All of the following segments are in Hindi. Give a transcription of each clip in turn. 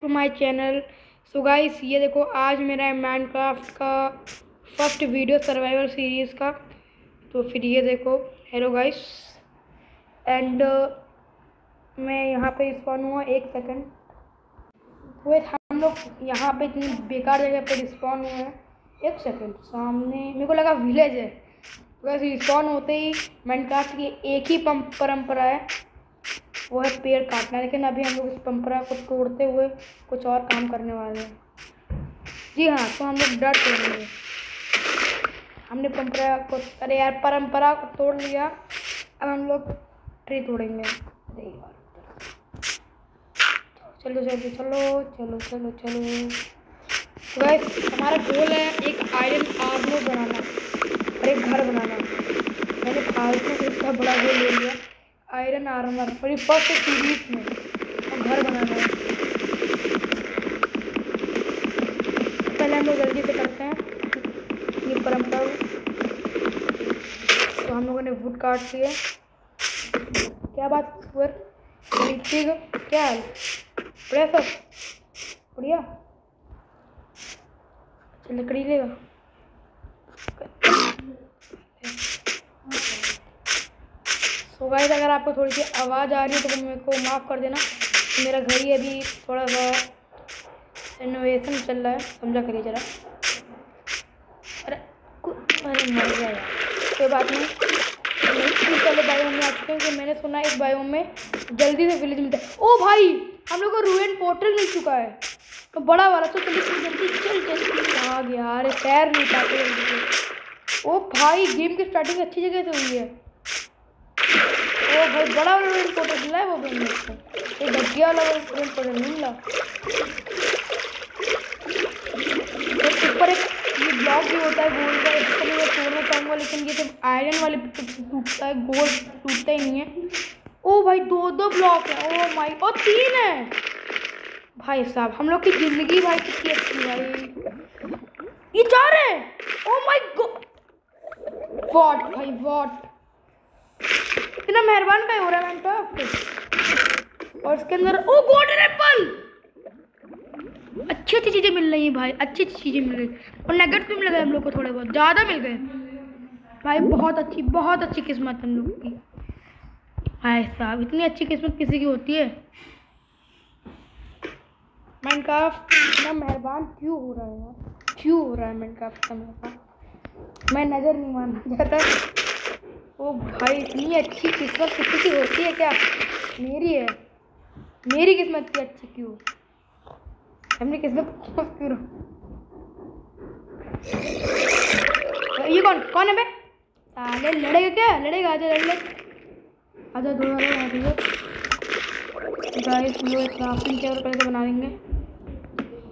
To my channel. So guys, ये देखो आज मेरा है माइनक्राफ्ट का फर्स्ट वीडियो सर्वाइवल सीरीज़ का। तो फिर ये देखो, हेलो गाइस। एंड मैं यहाँ पे रिस्पॉन हुआ 1 सेकंड। वेट, हम लोग यहाँ पे इतनी बेकार जगह पे रिस्पॉन हुए हैं। 1 सेकंड, सामने मेरे को लगा विलेज है। वैसे रिस्पॉन होते ही माइनक्राफ्ट की एक ही परंपरा है, वो है पेड़ काटना। लेकिन अभी हम लोग इस परंपरा को तोड़ते हुए कुछ और काम करने वाले हैं। जी हाँ, तो हम लोग डर तोड़ेंगे। हमने परंपरा को, अरे यार, परंपरा को तोड़ लिया। अब हम लोग ट्री तोड़ेंगे। चलो जल्दी, चलो चलो चलो चलो। तो गाइस, हमारा गोल है एक आयरन आर्मर बनाना और एक घर बनाना। मैंने फालतू से इतना बड़ा गोल ले लिया, आयरन आर्मर, और फर्स्ट सीरीज में और घर बनाना है। पहले हम लोग जल्दी से करते हैं ये परंपरा। तो हम लोगों ने वुड काट लिए। क्या बात पर क्या है? बढ़िया सब बढ़िया। लकड़ी लेगा। तो गाइस, अगर आपको थोड़ी सी आवाज़ आ रही है तो मेरे को माफ़ कर देना। मेरा घर ही अभी थोड़ा सा रिनोवेशन चल रहा है, समझा करिए ज़रा। अरे मर गया यार, कोई बात नहीं। इस वाले बायोम में आ चुके हैं कि मैंने सुना एक बायोम में जल्दी से विलेज मिलता है। ओ भाई, हम लोग को रूइन पोर्टल मिल चुका है, तो बड़ा वाला। तो चलिए जल्दी चल आ गया। अरे पैर नहीं पाते जल्दी से। ओ भाई, गेम की स्टार्टिंग अच्छी जगह से हुई है। ओ भाई, बड़ा वाला रूइन पोर्टल मिला है वो भी मिलता है। ये घटिया वाला रूइन पोर्टल नहीं मिला। ऊपर एक ये ब्लॉक भी होता है गोल्ड का, इसको मैं तोड़ना चाहूँगा, लेकिन ये तो आयरन वाले टूटता है, गोल्ड टूटता ही नहीं है। ओ भाई, 2 ब्लॉक है। ओ माई, और 3 है भाई साहब। हम लोग की जिंदगी भाई कितनी अच्छी भाई। ये 4 है। ओ माई गॉड, वॉट भाई वॉट, इतना मेहरबान का हो रहा है मैंने। और इसके अंदर ओ गोल्डन एप्पल, अच्छी अच्छी चीज़ें मिल रही हैं भाई, अच्छी अच्छी चीज़ें मिल रही। और नगेट भी मिल गए हम लोग को, थोड़े बहुत ज़्यादा मिल गए भाई। बहुत अच्छी किस्मत हम लोग की भाई साहब। इतनी अच्छी किस्मत किसी की होती है? माइनक्राफ्ट इतना मेहरबान क्यों हो रहा है यार? क्यों हो रहा है माइनक्राफ्ट का मेहरबान? मैं नज़र नहीं मानना चाहता। ओ भाई, इतनी अच्छी किस्मत किसी की होती है क्या? मेरी है। मेरी किस्मत की अच्छी क्यों? हमने किस्मत क्यों? ये कौन है बे? साले लड़ेगा क्या? लड़ेगा, आजा लड़ ले, आजा दो वाला। गाइस, हम लोग क्राफ्टिंग टेबल कैसे बना लेंगे?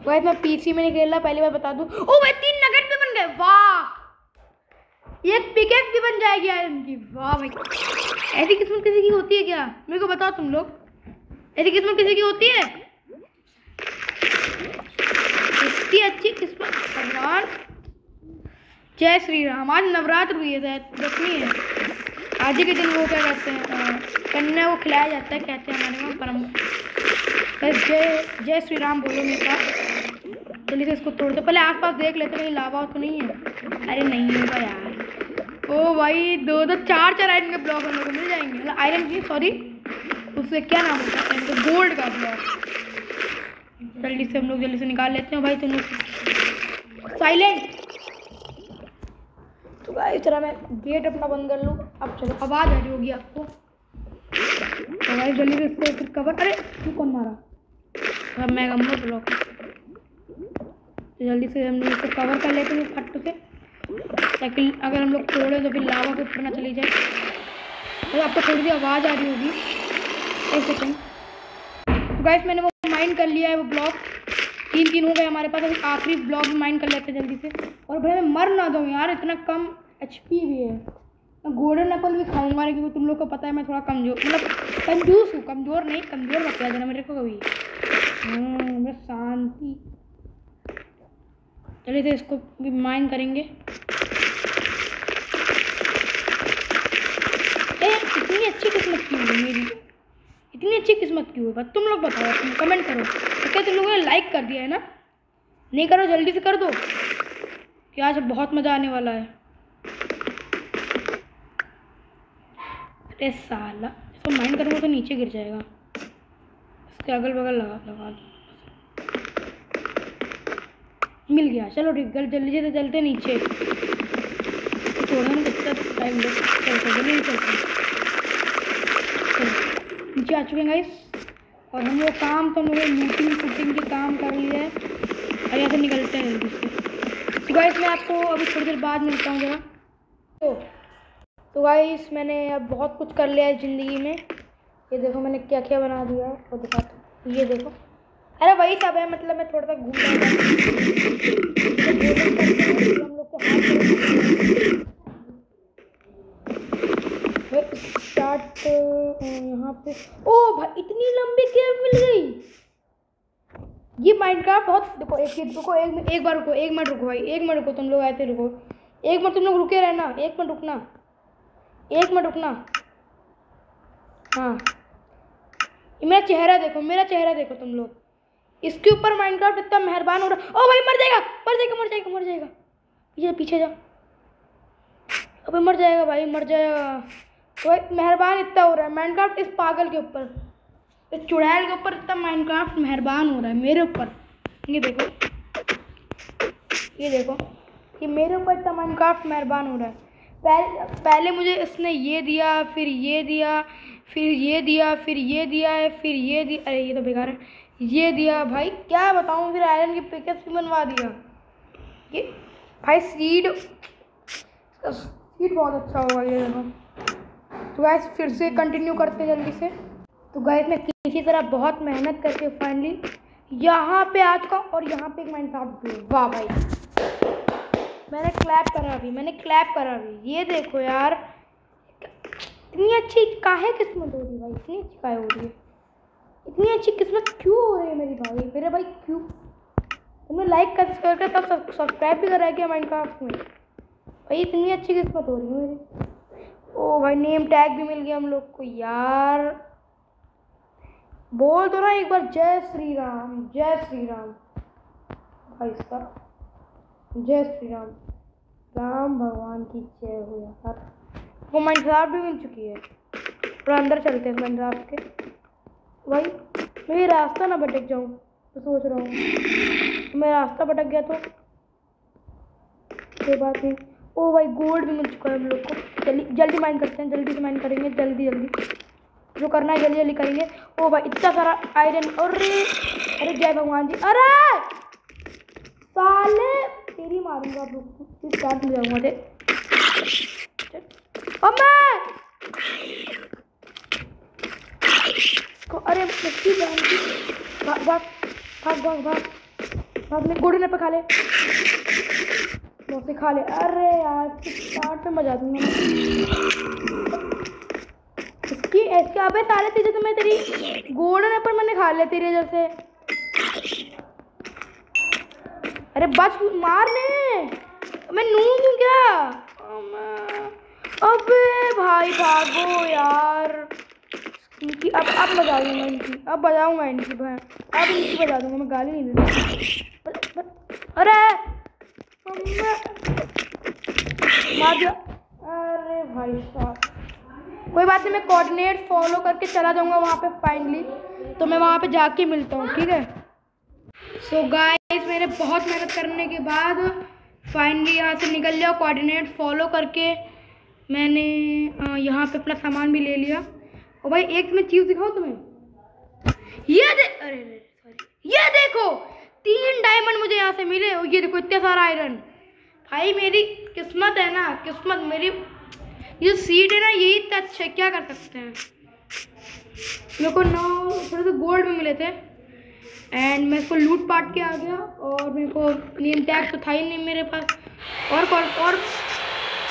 गाइस, मैं पीसी में नहीं खेल रहा, पहली बार बता दूं। ओ भाई, 3 नगेट भी बन गए, वाह। एक पिकेक्स भी बन जाएगी आयरन की, वाह भाई। ऐसी किस्मत किसी की होती है क्या? मेरे को बताओ तुम लोग, ऐसी किस्मत किसी की होती है? इतनी अच्छी किस्मत भगवान। जय श्री राम। आज नवरात्र भी है, शायद 10वीं है। आज ही के दिन वो क्या कहते हैं, कन्या को खिलाया जाता है, कहते हैं हमारे वहाँ परम। जय श्री राम बोलो मेरे साथ। जल्दी से इसको तोड़ते, पहले आसपास देख लेते कहीं लावा तो नहीं है। अरे नहीं होगा यार। ओ भाई, 2 4 आयरन के ब्लॉक हम लोग को मिल जाएंगे। मतलब आयरन की, सॉरी, उससे क्या नाम होता है, गोल्ड का ब्लॉक। जल्दी से हम लोग जल्दी से निकाल लेते हैं भाई। तुम लोग साइलेंट। तो भाई चला, मैं गेट अपना बंद कर लूँ। अब चलो, आवाज़ आ रही होगी आपको। तो भाई जल्दी से इसको फिर कवर। अरे तू कौन मारा? अब मैं गम्मा ब्लॉक। तो जल्दी से हम लोग इसको कवर कर लेते हैं फट से, ताकि अगर हम लोग तोड़े तो फिर लावा को ऊपर ना चली जाए। तो आपको थोड़ी सी आवाज़ आ रही होगी, 1 सेकंड। तो गाइस, मैंने वो माइन कर लिया है, वो ब्लॉक 3 हो गए हमारे पास। अभी आखिरी ब्लॉक भी माइन कर लेते हैं जल्दी से। और भाई, मैं मर ना दूँ यार, इतना कम HP भी है। मैं गोल्डन एप्पल भी खाऊंगा, क्योंकि तुम लोग को पता है मैं थोड़ा कमजोर, मतलब कंजूस हूँ। कमजोर नहीं, कमजोर मत कह देना मेरे को कभी। बस शांति। चलिए से इसको भी माइन करेंगे। इतनी अच्छी किस्मत क्यों है मेरी? इतनी अच्छी किस्मत क्यों है? तुम लोग बताओ, तुम कमेंट करो। क्या तुम लोगों ने लाइक कर दिया है ना? नहीं करो जल्दी से कर दो, कि आज बहुत मज़ा आने वाला है। अरे साला, इसको माइंड करूँगा तो नीचे गिर जाएगा। इसके अगल बगल लगा दो। मिल गया, चलो ठीक, जल्दी से चलते नीचे। थोड़ा ना कितना टाइम चलते नहीं चलते। नीचे आ चुके हैं गाइस, और हम लोग काम तो हम लोग लूटिंग शूटिंग के काम कर लिए हैं, और यहाँ से निकलते हैं जल्दी से। तो गाइस मैं आपको अभी थोड़ी देर बाद मिलता हूँ जरा। तो गाइस मैंने अब बहुत कुछ कर लिया है ज़िंदगी में। ये देखो मैंने क्या क्या बना दिया है, और दिखाता हूँ। ये देखो, अरे वही सब है, मतलब मैं थोड़ा सा घूम रहा था। हम लोग के हाथ स्टार्ट यहाँ पे। ओ भाई इतनी लंबी केव मिल गई। ये माइनक्राफ्ट बहुत, देखो एक बार रुको, 1 मिनट रुको भाई, 1 मिनट रुको, तुम लोग ऐसे रुको, 1 मिनट तुम लोग रुके रहना, 1 मिनट रुकना, 1 मिनट रुकना। हाँ मेरा चेहरा देखो, मेरा चेहरा देखो तुम लोग। इसके ऊपर माइनक्राफ्ट इतना मेहरबान हो रहा है। ओ भाई मर जाएगा, मर जाएगा, मर जाएगा, मर जाएगा। पीछे पीछे जा, अबे मर जाएगा भाई, मर जाएगा। तो भाई मेहरबान इतना हो रहा है माइनक्राफ्ट इस पागल के ऊपर, इस चुड़ैल के ऊपर इतना माइनक्राफ्ट मेहरबान हो रहा है मेरे ऊपर। ये देखो, ये देखो, ये मेरे ऊपर इतना माइनक्राफ्ट मेहरबान हो रहा है। पहले मुझे इसने ये दिया, फिर ये दिया, फिर ये दिया, फिर ये दिया है, फिर ये दिया। अरे ये तो बेकार है। ये दिया भाई, क्या बताऊँ, फिर आयरन की पिकेट्स भी बनवा दिया। ये भाई सीड बहुत अच्छा होगा ये देखो। तो गाइस फिर से कंटिन्यू करते हैं जल्दी से। तो गाइस मैं किसी तरह बहुत मेहनत करके फाइनली यहाँ पे आ चुका हूँ, और यहाँ पे एक माइनक्राफ्ट भी है। वाह भाई, मैंने क्लैप करा अभी, मैंने क्लैप करा अभी। ये देखो यार, इतनी अच्छी काहे किस्मत हो रही है भाई, इतनी अच्छी काहे हो रही है, इतनी अच्छी किस्मत क्यों हो रही है मेरी भाई, मेरे भाई क्यों? तुमने लाइक करके तब सब्सक्राइब भी करा क्या माइनक्राफ्ट में भाई? इतनी अच्छी किस्मत हो रही है मेरी। ओ भाई नेम टैग भी मिल गया हम लोग को यार। बोल दो ना एक बार, जय श्री राम, जय श्री राम भाई साहब, जय श्री राम, राम भगवान की जय हो यार। वो माइनक्राफ्ट भी मिल चुकी है। थोड़ा अंदर चलते हैं माइनक्राफ्ट के भाई। मैं ये रास्ता ना भटक जाऊँ तो सोच रहा हूँ, मैं रास्ता भटक गया तो कोई बात नहीं। ओ भाई गोल्ड भी मिल चुका है हम लोग को। जल्दी माइन करते हैं, जल्दी से माइन करेंगे, जल्दी जो करना है जल्दी करेंगे। ओ भाई इतना सारा आयरन, अरे जय भगवान जी। अरे साले तेरी मारूंगा, स्टार्ट में जाऊंगा थे। अरे भाग भाग भाग भाग भाग भाग, गोल्डन एप्पल खा ले, से खा ले। अरे यार स्टार्ट में बजा दूंगा इसकी ऐसे। अबे साले तुझे, तो मैं तेरी गोल्डन एप्पल मैंने खा लिया तेरे जैसे। अरे बस मारने, मैं नूब हूँ क्या? अबे भाई भागो यार इनकी। अब बजा दूंगा इनकी, अब बजाऊंगा इनकी भाई, अब इनकी बजा दूंगा, मैं गाली नहीं दूंगा। अरे मार दिया। अरे भाई साहब कोई बात नहीं, मैं कोऑर्डिनेट फॉलो करके चला जाऊंगा वहाँ पे फाइनली। तो मैं वहाँ पे जाके मिलता हूँ, ठीक है। सो गाइस मैंने बहुत मेहनत करने के बाद फाइनली यहाँ से निकल लिया, कोऑर्डिनेट फॉलो करके मैंने यहाँ पे अपना सामान भी ले लिया। और भाई एक मैं चीज़ दिखाऊँ तुम्हें, ये देखो 3 डायमंड मुझे यहाँ से मिले। और ये देखो इतना सारा आयरन। भाई मेरी किस्मत है ना, किस्मत मेरी। ये सीड है ना, यही इतना अच्छा है, क्या कर सकते हैं। मेरे को 9 थोड़े से गोल्ड भी मिले थे, एंड मैं इसको लूट पाट के आ गया। और मेरे को नेम टैग तो था ही नहीं मेरे पास, और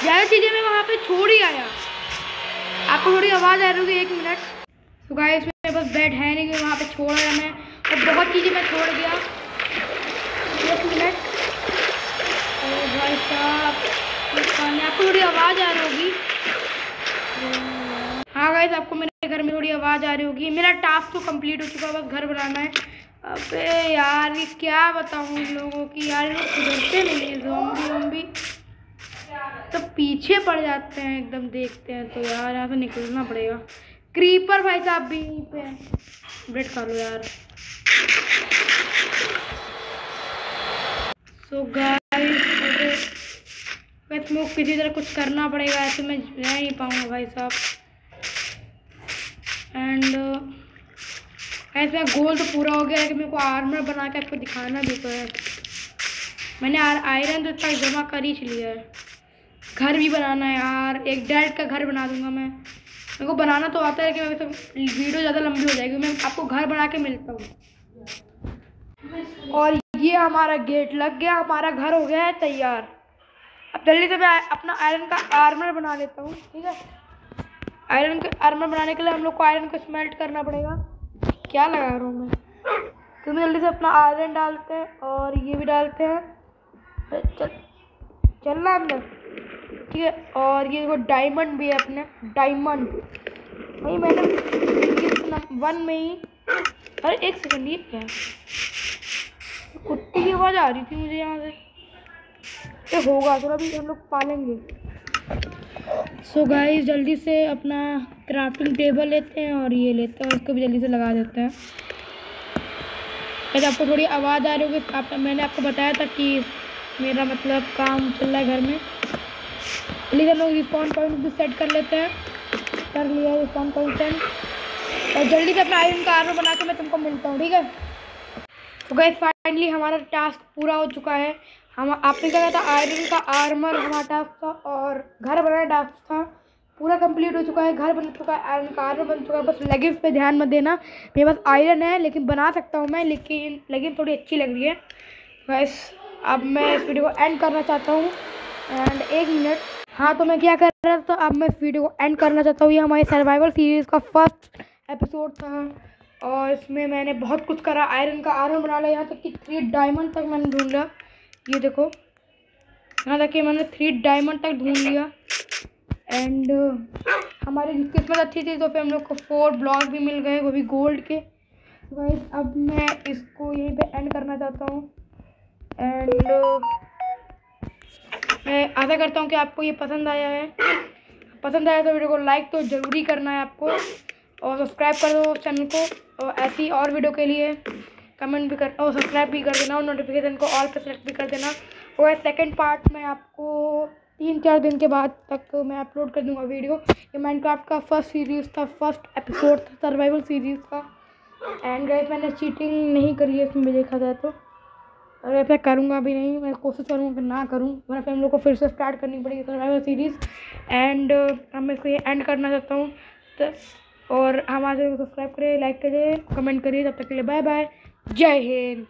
ज़्यादा चीज़ें मैं वहाँ पे छोड़ ही आया। आपको थोड़ी आवाज़ आ रही होगी, 1 मिनट। तो गाइस मेरे पास बेड है नहीं कि वहाँ पे छोड़ आया मैं, और बहुत चीज़ें मैं छोड़ गया। 1 मिनट। अरे भाई साहब आपको थोड़ी आवाज़ आ रही होगी। हाँ गाइस आपको मेरे घर में थोड़ी आवाज़ आ रही होगी। मेरा टास्क तो कंप्लीट हो चुका है, बस घर बनाना है। अबे यार ये क्या बताऊँ इन लोगों की यार, लोग सुधरते नहीं है। ज़ॉम्बी तो पीछे पड़ जाते हैं एकदम देखते हैं तो यार, यहाँ से निकलना पड़ेगा। क्रीपर भाई साहब भी यहीं पे हैं, ब्रेड खा लो यार। सो गाइस स्मोक किसी तरह कुछ करना पड़ेगा, ऐसे मैं रह नहीं पाऊँगा भाई साहब। एंड ऐसे गोल तो पूरा हो गया, लेकिन मेरे को आर्मर बना के आपको दिखाना भी तो है। मैंने आयरन तो तक जमा कर ही लिया है। घर भी बनाना है यार, एक डेड का घर बना दूंगा मैं। मेरे को बनाना तो आता है कि मैं वीडियो ज़्यादा लंबी हो जाएगी। मैं आपको घर बना के मिलता हूँ। और ये हमारा गेट लग गया, हमारा घर हो गया है तैयार। अब जल्दी से मैं अपना आयरन का आर्मर बना लेता हूँ, ठीक है। आयरन का आर्मर बनाने के लिए हम लोग को आयरन को स्मेल्ट करना पड़ेगा। क्या लगा रहा हूँ मैं, तो जल्दी से अपना आयरन डालते हैं और ये भी डालते हैं। चलना अंदर, ठीक है। और ये देखो डायमंड भी है अपने, डायमंड भाई मैंने 1 में ही। अरे एक सेकंड, ये क्या है? कुत्ते की आवाज़ आ रही थी मुझे यहाँ से। ये होगा थोड़ा भी, हम लोग पालेंगे। सो गाइस जल्दी से अपना क्राफ्टिंग टेबल लेते हैं और ये लेते हैं और इसको भी जल्दी से लगा देते हैं। फिर आपको थोड़ी आवाज़ आ रही होगी, मैंने आपको बताया था कि मेरा मतलब काम चल रहा है घर में। इसलिए हम लोग रिस्पॉन पॉइंट भी सेट कर लेते हैं। कर लिया रिस्पॉन पॉइंट सेट, और जल्दी से अपना आयरन का आर्मर बना के मैं तुमको मिलता हूँ, ठीक है। तो गाइस फाइनली हमारा टास्क पूरा हो चुका है। हम आपने क्या कहा था, आयरन का आर्मर हमारा टास्क था और घर बनाना टास्क था, पूरा कंप्लीट हो चुका है। घर बन चुका है, आयरन का आर्मर बन चुका है। बस लेगिंग्स पे ध्यान मत देना, मेरे पास आयरन है लेकिन बना सकता हूँ मैं, लेकिन लेगिंग थोड़ी अच्छी लग रही है। बस अब मैं इस वीडियो को एंड करना चाहता हूँ। एंड 1 मिनट, हाँ तो मैं क्या कर रहा था, अब मैं इस वीडियो को एंड करना चाहता हूँ। ये हमारी सर्वाइवल सीरीज़ का फर्स्ट एपिसोड था और इसमें मैंने बहुत कुछ करा। आयरन का आर्मर बना लिया, यहाँ तक कि 3 डायमंड तक मैंने ढूंढ लिया। ये देखो यहाँ तक कि मैंने 3 डायमंड तक ढूंढ लिया। एंड हमारी किस्मत अच्छी थी तो फिर हम लोग को 4 ब्लॉक भी मिल गए, वो भी गोल्ड के। गाइस अब मैं इसको यहीं पे एंड करना चाहता हूँ। एंड मैं आशा करता हूँ कि आपको ये पसंद आया है। पसंद आया तो वीडियो को लाइक तो ज़रूरी करना है आपको, और सब्सक्राइब कर दो चैनल को, और ऐसी और वीडियो के लिए कमेंट भी कर और सब्सक्राइब भी कर देना, और नोटिफिकेशन को ऑल पर सेलेक्ट भी कर देना। और सेकंड पार्ट में आपको 3-4 दिन के बाद तक मैं अपलोड कर दूंगा वीडियो। ये माइनक्राफ्ट का फर्स्ट सीरीज़ था, फर्स्ट एपिसोड था सर्वाइवल सीरीज़ का। एंड गाइस मैंने चीटिंग नहीं करी है इसमें भी देखा जाए तो, और मैं करूँगा भी नहीं। मैं कोशिश करूँगा कि ना करूँ, वरना फिर हम लोग को फिर से स्टार्ट करनी पड़ेगी सर्वाइवल सीरीज़। एंड अब मैं इसको ये एंड करना चाहता हूँ। तो और हमारे चैनल को सब्सक्राइब करिए, लाइक करिए, कमेंट करिए। तब तक के लिए बाय बाय, जय हिंद।